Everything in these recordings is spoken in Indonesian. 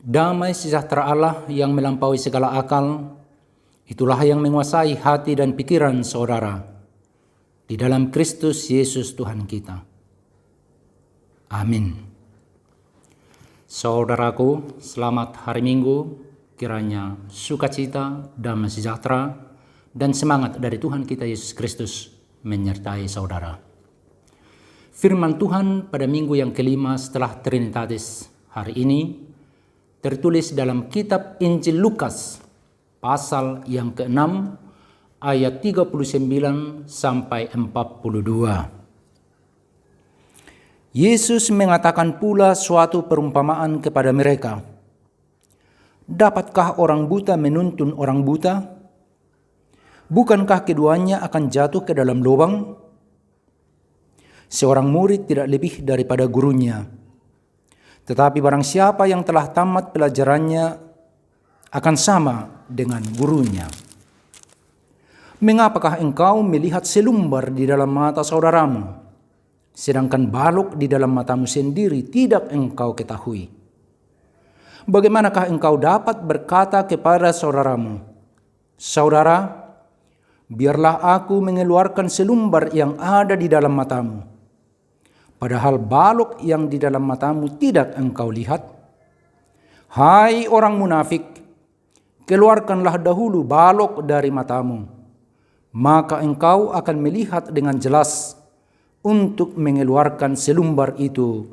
Damai sejahtera Allah yang melampaui segala akal, itulah yang menguasai hati dan pikiran saudara di dalam Kristus Yesus Tuhan kita. Amin. Saudaraku, selamat hari Minggu. Kiranya sukacita, damai sejahtera, dan semangat dari Tuhan kita Yesus Kristus menyertai saudara. Firman Tuhan pada minggu yang kelima setelah Trinitatis hari ini tertulis dalam kitab Injil Lukas pasal yang ke-6 ayat 39 sampai 42. Yesus mengatakan pula suatu perumpamaan kepada mereka. Dapatkah orang buta menuntun orang buta? Bukankah keduanya akan jatuh ke dalam lubang? Seorang murid tidak lebih daripada gurunya. Tetapi barang siapa yang telah tamat pelajarannya akan sama dengan gurunya. Mengapakah engkau melihat selumbar di dalam mata saudaramu, sedangkan balok di dalam matamu sendiri tidak engkau ketahui? Bagaimanakah engkau dapat berkata kepada saudaramu, "Saudara, biarlah aku mengeluarkan selumbar yang ada di dalam matamu," padahal balok yang di dalam matamu tidak engkau lihat? Hai orang munafik, keluarkanlah dahulu balok dari matamu, maka engkau akan melihat dengan jelas untuk mengeluarkan selumbar itu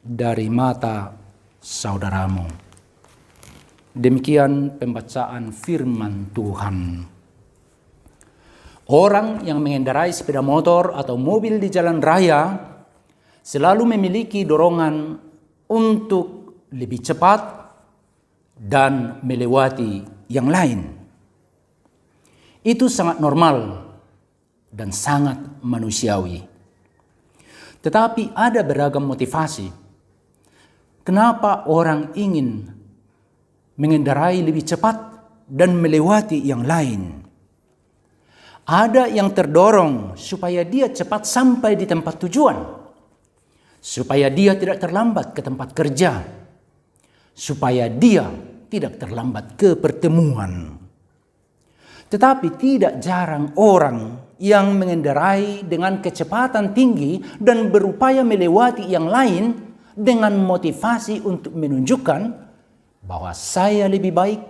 dari mata saudaramu. Demikian pembacaan firman Tuhan. Orang yang mengendarai sepeda motor atau mobil di jalan raya selalu memiliki dorongan untuk lebih cepat dan melewati yang lain. Itu sangat normal dan sangat manusiawi. Tetapi ada beragam motivasi kenapa orang ingin mengendarai lebih cepat dan melewati yang lain. Ada yang terdorong supaya dia cepat sampai di tempat tujuan, supaya dia tidak terlambat ke tempat kerja, supaya dia tidak terlambat ke pertemuan. Tetapi tidak jarang orang yang mengendarai dengan kecepatan tinggi dan berupaya melewati yang lain dengan motivasi untuk menunjukkan bahwa saya lebih baik,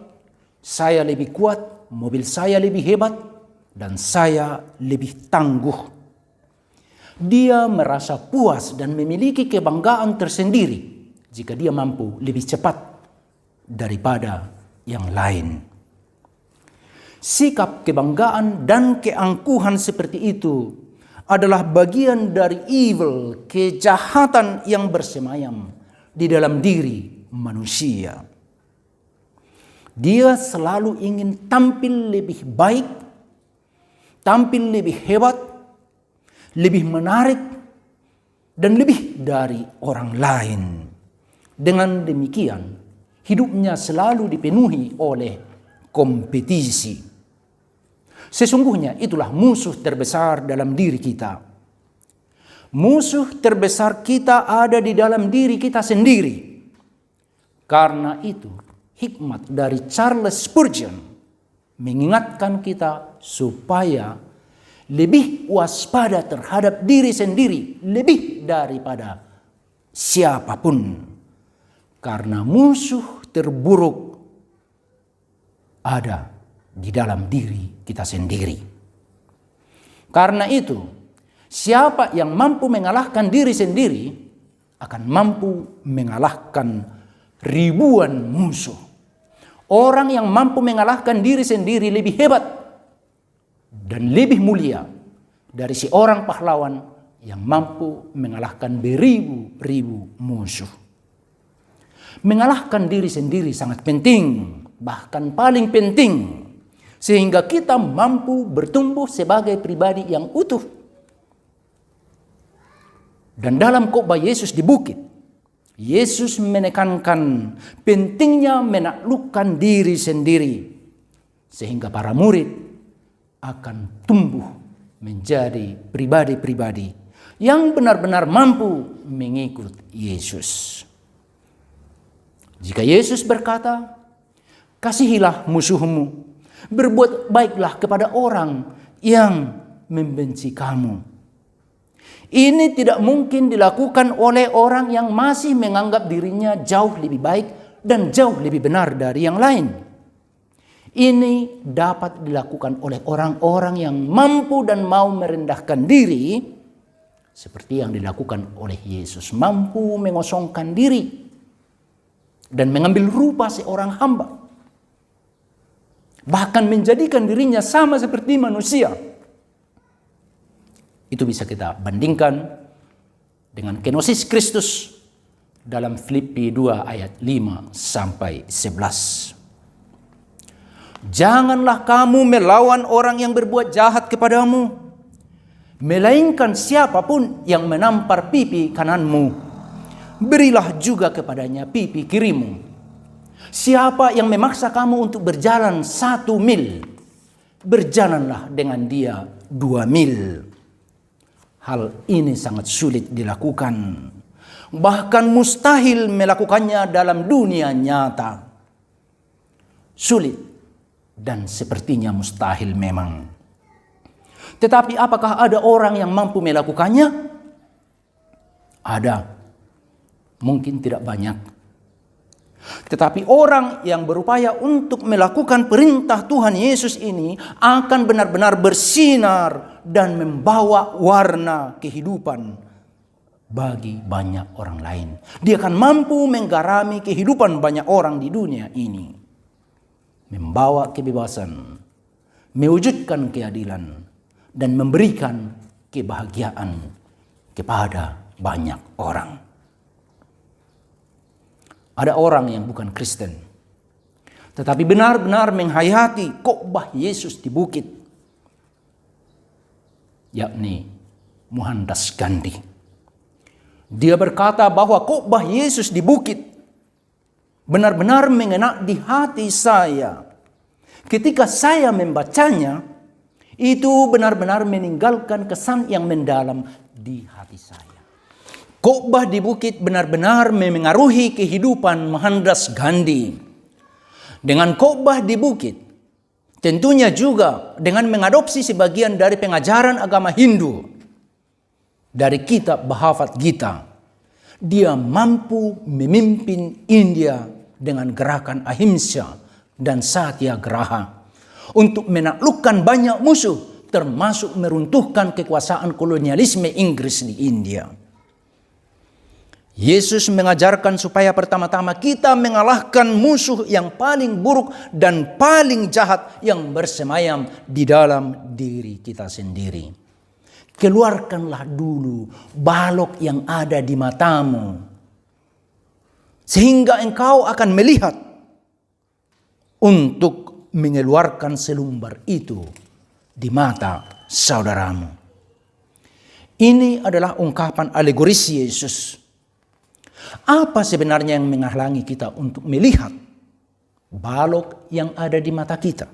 saya lebih kuat, mobil saya lebih hebat, dan saya lebih tangguh. Dia merasa puas dan memiliki kebanggaan tersendiri jika dia mampu lebih cepat daripada yang lain. Sikap kebanggaan dan keangkuhan seperti itu adalah bagian dari evil, kejahatan yang bersemayam di dalam diri manusia. Dia selalu ingin tampil lebih baik, tampil lebih hebat, lebih menarik, dan lebih dari orang lain. Dengan demikian, hidupnya selalu dipenuhi oleh kompetisi. Sesungguhnya itulah musuh terbesar dalam diri kita. Musuh terbesar kita ada di dalam diri kita sendiri. Karena itu, hikmat dari Charles Spurgeon mengingatkan kita supaya lebih waspada terhadap diri sendiri, lebih daripada siapapun. Karena musuh terburuk ada di dalam diri kita sendiri. Karena itu, siapa yang mampu mengalahkan diri sendiri akan mampu mengalahkan ribuan musuh. Orang yang mampu mengalahkan diri sendiri lebih hebat dan lebih mulia dari seorang pahlawan yang mampu mengalahkan beribu-ribu musuh. Mengalahkan diri sendiri sangat penting, bahkan paling penting, sehingga kita mampu bertumbuh sebagai pribadi yang utuh. Dan dalam khotbah Yesus di bukit, Yesus menekankan pentingnya menaklukkan diri sendiri, sehingga para murid akan tumbuh menjadi pribadi-pribadi yang benar-benar mampu mengikut Yesus. Jika Yesus berkata, kasihilah musuhmu, berbuat baiklah kepada orang yang membenci kamu. Ini tidak mungkin dilakukan oleh orang yang masih menganggap dirinya jauh lebih baik dan jauh lebih benar dari yang lain. Ini dapat dilakukan oleh orang-orang yang mampu dan mau merendahkan diri, seperti yang dilakukan oleh Yesus, mampu mengosongkan diri dan mengambil rupa seorang hamba, bahkan menjadikan dirinya sama seperti manusia. Itu bisa kita bandingkan dengan kenosis Kristus dalam Filipi 2 ayat 5 sampai 11. Janganlah kamu melawan orang yang berbuat jahat kepadamu, melainkan siapapun yang menampar pipi kananmu, berilah juga kepadanya pipi kirimu. Siapa yang memaksa kamu untuk berjalan 1 mil, berjalanlah dengan dia 2 mil. Hal ini sangat sulit dilakukan, bahkan mustahil melakukannya dalam dunia nyata. Sulit dan sepertinya mustahil memang. Tetapi apakah ada orang yang mampu melakukannya? Ada. Mungkin tidak banyak. Tetapi orang yang berupaya untuk melakukan perintah Tuhan Yesus ini akan benar-benar bersinar dan membawa warna kehidupan bagi banyak orang lain. Dia akan mampu menggarami kehidupan banyak orang di dunia ini. Membawa kebebasan, mewujudkan keadilan, dan memberikan kebahagiaan kepada banyak orang. Ada orang yang bukan Kristen, tetapi benar-benar menghayati khotbah Yesus di bukit, yakni Mohandas Gandhi. Dia berkata bahwa khotbah Yesus di bukit benar-benar mengena di hati saya. Ketika saya membacanya, itu benar-benar meninggalkan kesan yang mendalam di hati saya. Khotbah di bukit benar-benar memengaruhi kehidupan Mohandas Gandhi. Dengan khotbah di bukit, tentunya juga dengan mengadopsi sebagian dari pengajaran agama Hindu dari kitab Bhagavad Gita, dia mampu memimpin India dengan gerakan ahimsa dan satyagraha untuk menaklukkan banyak musuh, termasuk meruntuhkan kekuasaan kolonialisme Inggris di India. Yesus mengajarkan supaya pertama-tama kita mengalahkan musuh yang paling buruk dan paling jahat yang bersemayam di dalam diri kita sendiri. Keluarkanlah dulu balok yang ada di matamu, sehingga engkau akan melihat untuk mengeluarkan selumbar itu di mata saudaramu. Ini adalah ungkapan alegoris Yesus. Apa sebenarnya yang menghalangi kita untuk melihat balok yang ada di mata kita?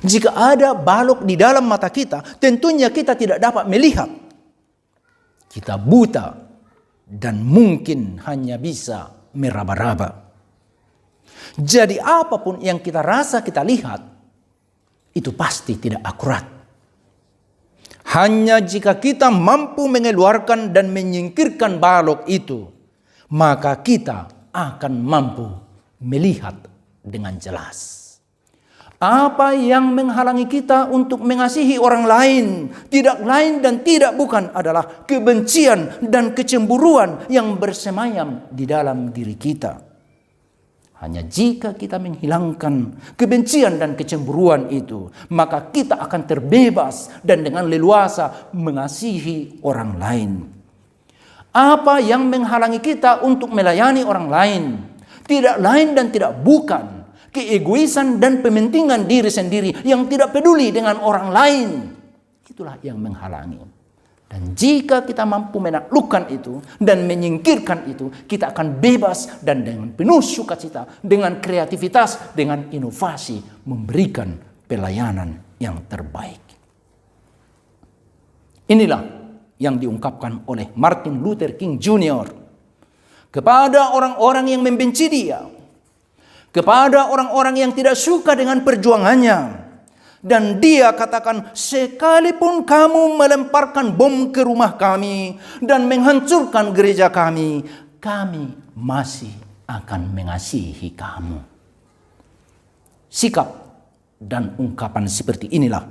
Jika ada balok di dalam mata kita, tentunya kita tidak dapat melihat. Kita buta dan mungkin hanya bisa meraba-raba. Jadi apapun yang kita rasa kita lihat, itu pasti tidak akurat. Hanya jika kita mampu mengeluarkan dan menyingkirkan balok itu, maka kita akan mampu melihat dengan jelas. Apa yang menghalangi kita untuk mengasihi orang lain, tidak lain dan tidak bukan adalah kebencian dan kecemburuan yang bersemayam di dalam diri kita. Hanya jika kita menghilangkan kebencian dan kecemburuan itu, maka kita akan terbebas dan dengan leluasa mengasihi orang lain. Apa yang menghalangi kita untuk melayani orang lain? Tidak lain dan tidak bukan keegoisan dan pementingan diri sendiri yang tidak peduli dengan orang lain. Itulah yang menghalangi. Dan jika kita mampu menaklukkan itu dan menyingkirkan itu, kita akan bebas dan dengan penuh sukacita, dengan kreativitas, dengan inovasi, memberikan pelayanan yang terbaik. Inilah yang diungkapkan oleh Martin Luther King Jr. kepada orang-orang yang membenci dia, kepada orang-orang yang tidak suka dengan perjuangannya. Dan dia katakan, sekalipun kamu melemparkan bom ke rumah kami dan menghancurkan gereja kami, kami masih akan mengasihi kamu. Sikap dan ungkapan seperti inilah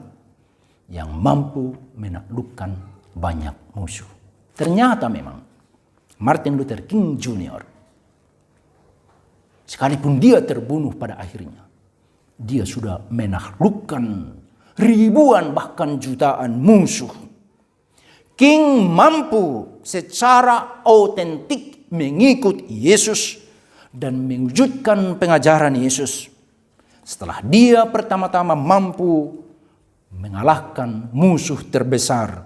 yang mampu menaklukkan banyak musuh. Ternyata memang Martin Luther King Jr., sekalipun dia terbunuh pada akhirnya, dia sudah menaklukkan ribuan bahkan jutaan musuh. King mampu secara autentik mengikut Yesus dan mewujudkan pengajaran Yesus. Setelah dia pertama-tama mampu mengalahkan musuh terbesar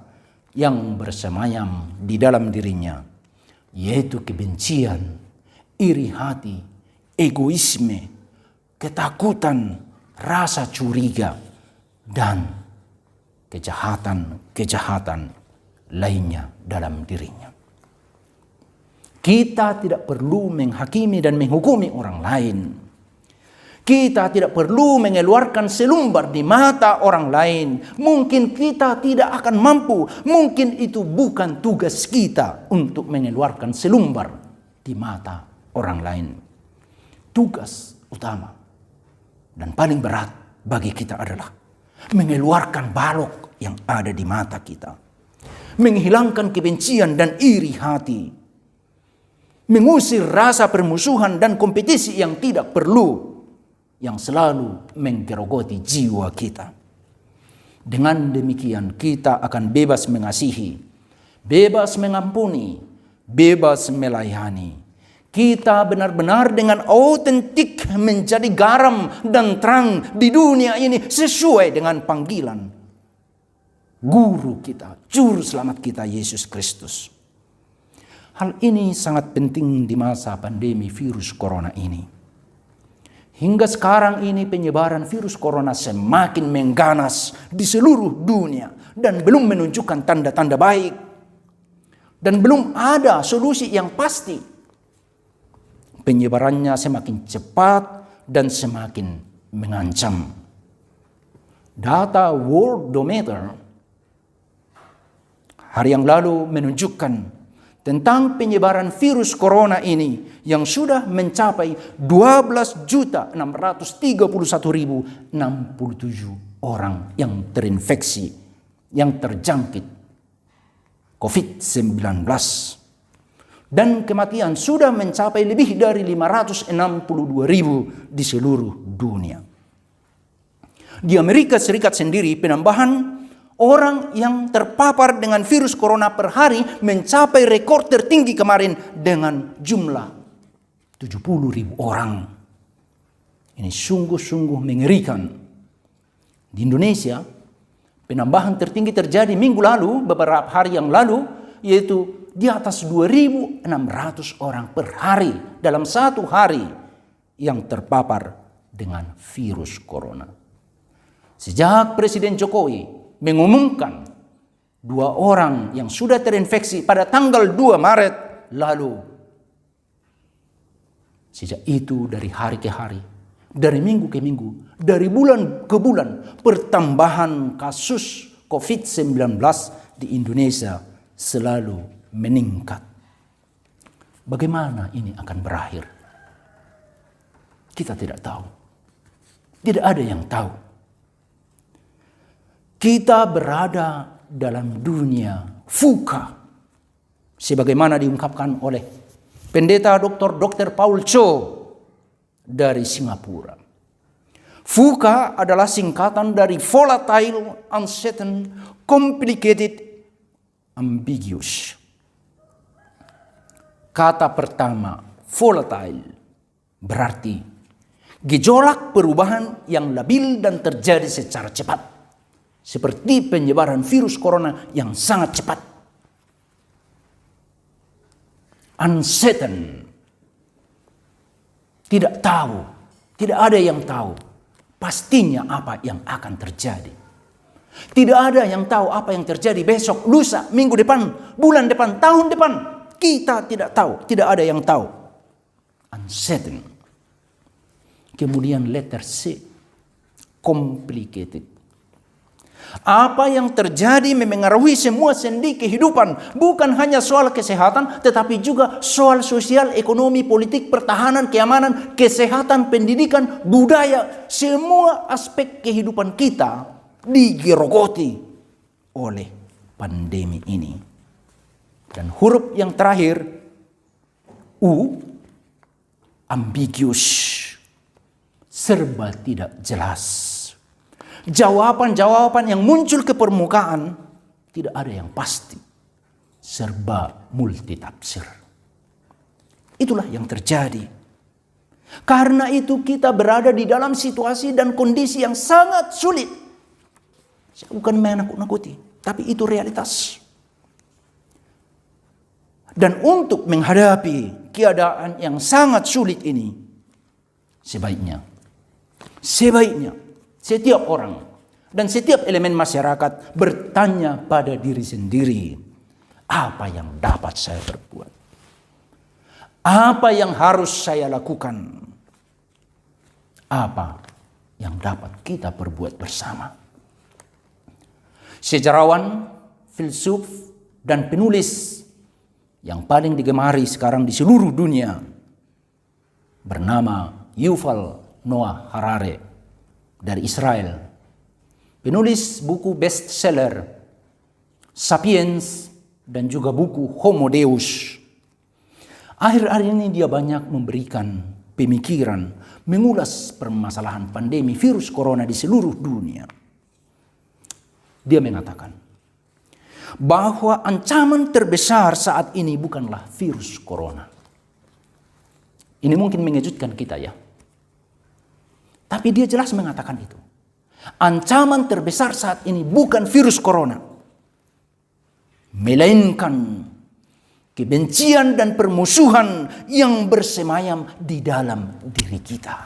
yang bersemayam di dalam dirinya, yaitu kebencian, iri hati, egoisme, ketakutan, rasa curiga, dan kejahatan lainnya dalam dirinya. Kita tidak perlu menghakimi dan menghukumi orang lain. Kita tidak perlu mengeluarkan selumbar di mata orang lain. Mungkin kita tidak akan mampu. Mungkin itu bukan tugas kita untuk mengeluarkan selumbar di mata orang lain. Tugas utama dan paling berat bagi kita adalah mengeluarkan balok yang ada di mata kita. Menghilangkan kebencian dan iri hati. Mengusir rasa permusuhan dan kompetisi yang tidak perlu, yang selalu menggerogoti jiwa kita. Dengan demikian kita akan bebas mengasihi, bebas mengampuni, bebas melayani. Kita benar-benar dengan autentik menjadi garam dan terang di dunia ini sesuai dengan panggilan Guru kita, Juru Selamat kita, Yesus Kristus. Hal ini sangat penting di masa pandemi virus corona ini. Hingga sekarang ini penyebaran virus corona semakin mengganas di seluruh dunia dan belum menunjukkan tanda-tanda baik. Dan belum ada solusi yang pasti. Penyebarannya semakin cepat dan semakin mengancam. Data Worldometer hari yang lalu menunjukkan tentang penyebaran virus corona ini yang sudah mencapai 12.631.067 orang yang terinfeksi, yang terjangkit COVID-19. Dan kematian sudah mencapai lebih dari 562.000 di seluruh dunia. Di Amerika Serikat sendiri, penambahan orang yang terpapar dengan virus corona per hari mencapai rekor tertinggi kemarin dengan jumlah 70.000 orang. Ini sungguh-sungguh mengerikan. Di Indonesia, penambahan tertinggi terjadi minggu lalu, beberapa hari yang lalu, yaitu di atas 2.600 orang per hari dalam satu hari yang terpapar dengan virus corona. Sejak Presiden Jokowi mengumumkan 2 orang yang sudah terinfeksi pada tanggal 2 Maret lalu, sejak itu dari hari ke hari, dari minggu ke minggu, dari bulan ke bulan, pertambahan kasus COVID-19 di Indonesia selalu meningkat. Bagaimana ini akan berakhir? Kita tidak tahu. Tidak ada yang tahu. Kita berada dalam dunia VUCA, sebagaimana diungkapkan oleh Pendeta Dr. Paul Cho dari Singapura. VUCA adalah singkatan dari volatile, uncertain, complicated, ambiguous. Kata pertama, volatile, berarti gejolak perubahan yang labil dan terjadi secara cepat. Seperti penyebaran virus corona yang sangat cepat. Uncertain, tidak tahu, tidak ada yang tahu pastinya apa yang akan terjadi. Tidak ada yang tahu apa yang terjadi besok, lusa, minggu depan, bulan depan, tahun depan. Kita tidak tahu, tidak ada yang tahu. Uncertain. Kemudian letter C, complicated. Apa yang terjadi memengaruhi semua sendi kehidupan. Bukan hanya soal kesehatan, tetapi juga soal sosial, ekonomi, politik, pertahanan, keamanan, kesehatan, pendidikan, budaya. Semua aspek kehidupan kita digerogoti oleh pandemi ini. Dan huruf yang terakhir, U, ambiguous. Serba tidak jelas. Jawaban-jawaban yang muncul ke permukaan tidak ada yang pasti. Serba multitafsir. Itulah yang terjadi. Karena itu kita berada di dalam situasi dan kondisi yang sangat sulit. Saya bukan menakut-nakuti, tapi itu realitas. Dan untuk menghadapi keadaan yang sangat sulit ini, sebaiknya setiap orang dan setiap elemen masyarakat bertanya pada diri sendiri, apa yang dapat saya perbuat? Apa yang harus saya lakukan? Apa yang dapat kita perbuat bersama? Sejarawan, filsuf, dan penulis yang paling digemari sekarang di seluruh dunia bernama Yuval Noah Harari dari Israel. Penulis buku bestseller Sapiens dan juga buku Homo Deus. Akhir-akhir ini dia banyak memberikan pemikiran mengulas permasalahan pandemi virus corona di seluruh dunia. Dia mengatakan bahwa ancaman terbesar saat ini bukanlah virus corona. Ini mungkin mengejutkan kita ya. Tapi dia jelas mengatakan itu. Ancaman terbesar saat ini bukan virus corona, melainkan kebencian dan permusuhan yang bersemayam di dalam diri kita.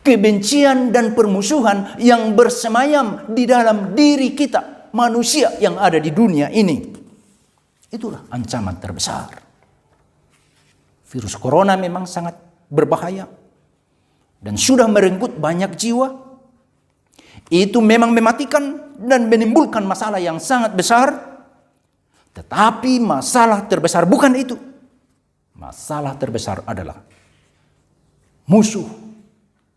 Kebencian dan permusuhan yang bersemayam di dalam diri kita, manusia yang ada di dunia ini. Itulah ancaman terbesar. Virus corona memang sangat berbahaya dan sudah merenggut banyak jiwa. Itu memang mematikan dan menimbulkan masalah yang sangat besar. Tetapi masalah terbesar bukan itu. Masalah terbesar adalah musuh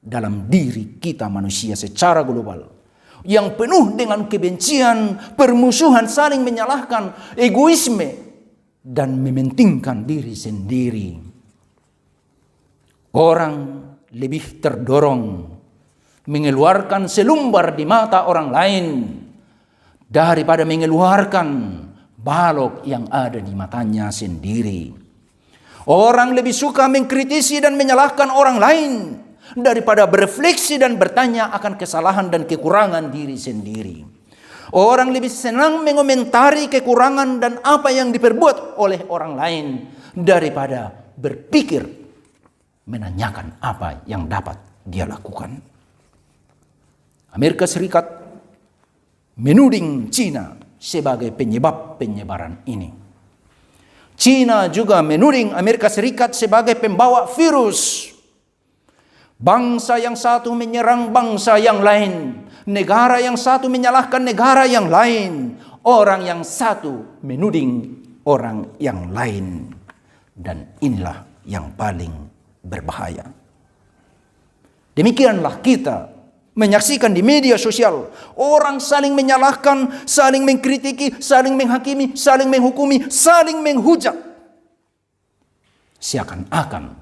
dalam diri kita manusia secara global, yang penuh dengan kebencian, permusuhan, saling menyalahkan, egoisme, dan mementingkan diri sendiri. Orang lebih terdorong mengeluarkan selumbar di mata orang lain daripada mengeluarkan balok yang ada di matanya sendiri. Orang lebih suka mengkritisi dan menyalahkan orang lain daripada berefleksi dan bertanya akan kesalahan dan kekurangan diri sendiri. Orang lebih senang mengomentari kekurangan dan apa yang diperbuat oleh orang lain daripada berpikir menanyakan apa yang dapat dia lakukan. Amerika Serikat menuding Cina sebagai penyebab penyebaran ini. Cina juga menuding Amerika Serikat sebagai pembawa virus. Bangsa yang satu menyerang bangsa yang lain. Negara yang satu menyalahkan negara yang lain. Orang yang satu menuding orang yang lain. Dan inilah yang paling berbahaya. Demikianlah kita menyaksikan di media sosial. Orang saling menyalahkan, saling mengkritiki, saling menghakimi, saling menghukumi, saling menghujat. Seakan-akan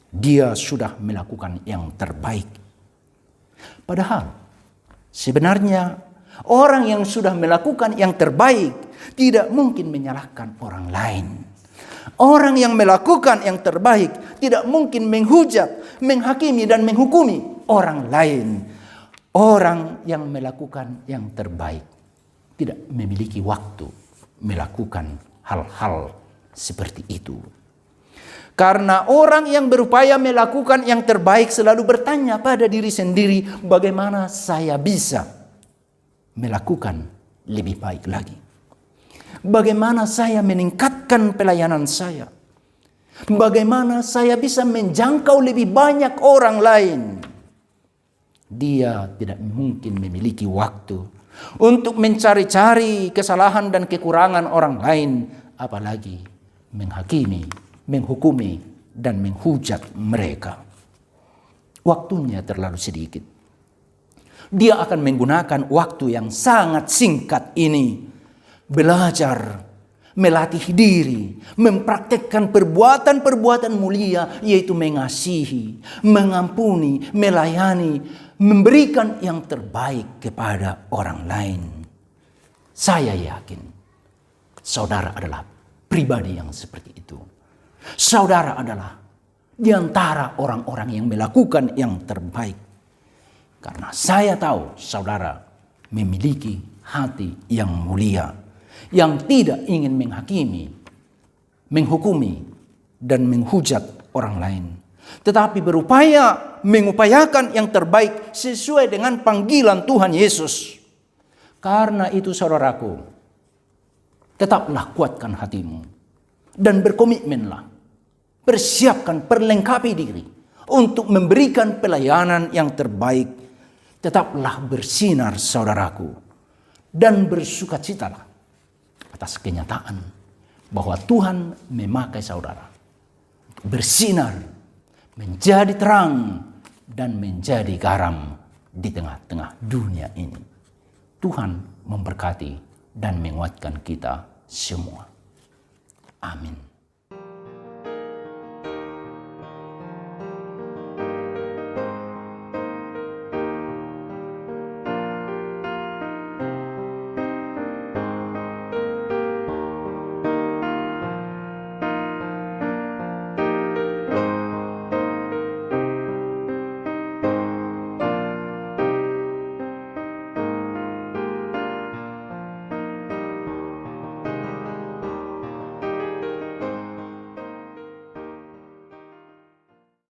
dia sudah melakukan yang terbaik. Padahal sebenarnya orang yang sudah melakukan yang terbaik tidak mungkin menyalahkan orang lain. Orang yang melakukan yang terbaik tidak mungkin menghujat, menghakimi dan menghukumi orang lain. Orang yang melakukan yang terbaik tidak memiliki waktu melakukan hal-hal seperti itu. Karena orang yang berupaya melakukan yang terbaik selalu bertanya pada diri sendiri, bagaimana saya bisa melakukan lebih baik lagi? Bagaimana saya meningkatkan pelayanan saya? Bagaimana saya bisa menjangkau lebih banyak orang lain? Dia tidak mungkin memiliki waktu untuk mencari-cari kesalahan dan kekurangan orang lain, apalagi menghakimi, menghukumi, dan menghujat mereka. Waktunya terlalu sedikit. Dia akan menggunakan waktu yang sangat singkat ini belajar, melatih diri, mempraktekkan perbuatan-perbuatan mulia, yaitu mengasihi, mengampuni, melayani, memberikan yang terbaik kepada orang lain. Saya yakin saudara adalah pribadi yang seperti itu. Saudara adalah di antara orang-orang yang melakukan yang terbaik. Karena saya tahu saudara memiliki hati yang mulia, yang tidak ingin menghakimi, menghukumi, dan menghujat orang lain, tetapi berupaya mengupayakan yang terbaik sesuai dengan panggilan Tuhan Yesus. Karena itu saudaraku, tetaplah kuatkan hatimu dan berkomitmenlah, persiapkan, perlengkapi diri untuk memberikan pelayanan yang terbaik. Tetaplah bersinar saudaraku, dan bersukacitalah atas kenyataan bahwa Tuhan memakai saudara untuk bersinar, menjadi terang, dan menjadi garam di tengah-tengah dunia ini. Tuhan memberkati dan menguatkan kita semua. Amin.